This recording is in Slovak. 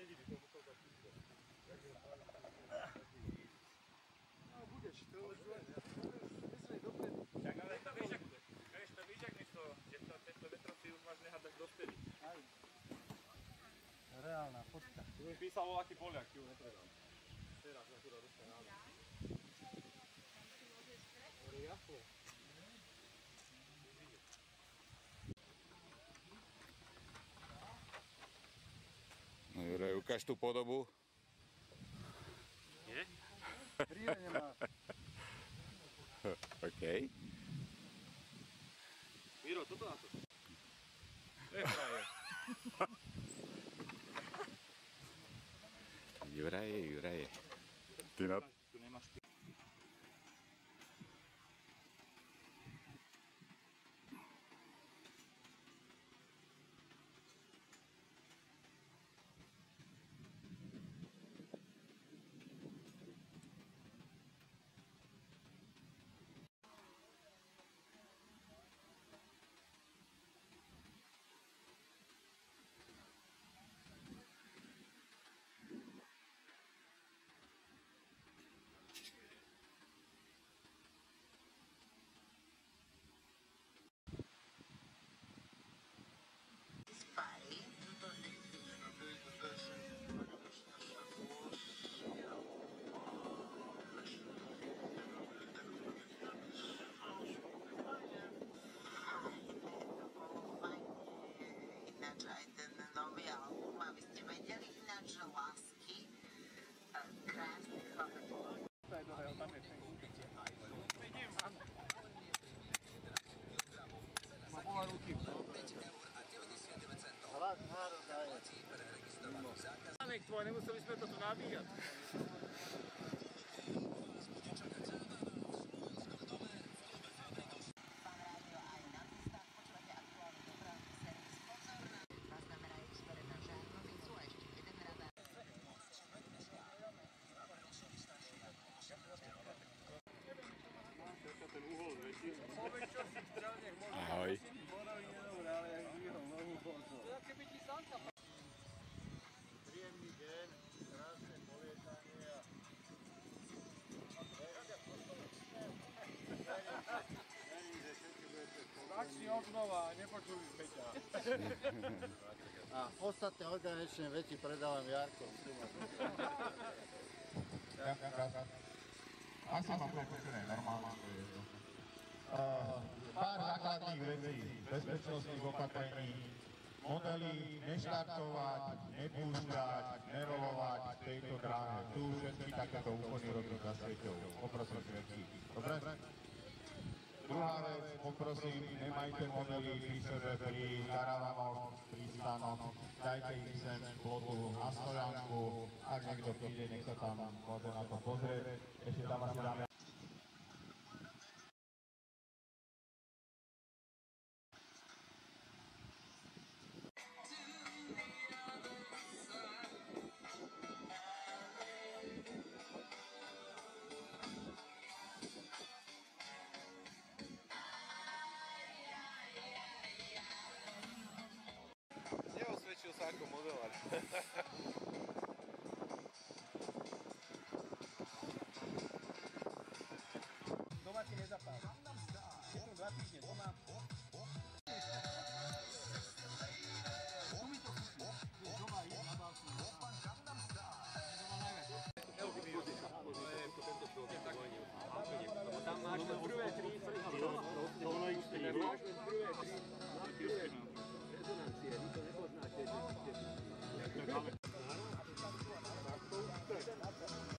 vtedy by to musel tak chytlo. No budeš, to už len. Myslím, dopredu. Tak ale to vieš, ak to, že tento vetrovci už máš nehádať do vtedy. Aj. Reálna fotka. Tu mi písal voľaký Poliak, ti ju nepredal. Teraz akurát dostane ráno. Hovorí jasno. No Juraj, ukáž tú podobu. Nie? Brýle nemá. OK. Miro, toto na to. Frajer. Juraje. Ty na... Tu nemáš ty. Nowy album, abyste vedeli ináč, že lásky krásnych chlapetov. Má boha ruky. Hlas národa je. Zámek tvoj, nemuseli sme to tu nabíjať. Ten uhol zväčší. Ahoj. Borový nedobré, ale jak zvýhol nohu pozor. To je keby ti slnka. Príjemný deň, krásne polietanie a... Verím, že všetci budete spokojní. Tak si obnova, nepočuli sme ťa. A ostatné organičné veci predávam Jarkom. Ak sa vám prepočené normálne, to je to. Pár základných vecí, bezpečnostných opatrení, modely neštartovať, nepúšťať, nerolovať v tejto dráhe. Tu všetky takéto úkony robiť za sveťou. Poprosím všetkých. Dobre? Druhá vec, poprosím, nemajte modely pri sebe pri karavanoch, pri stanoch, dajte ich sem z plotu na stojanku, ak niekto príde, nech sa tam môže na to pozrieť. Ešte tam asi dáme. Neosvedčil sa ako modelár. Doma ti nezapáli. Je som 2 týždne doma. Tu mi to chutí. Keď doma ísť na balkóne. Doma najviac. Tento človek tak lebo tam máš prvé 3 máš prvé 3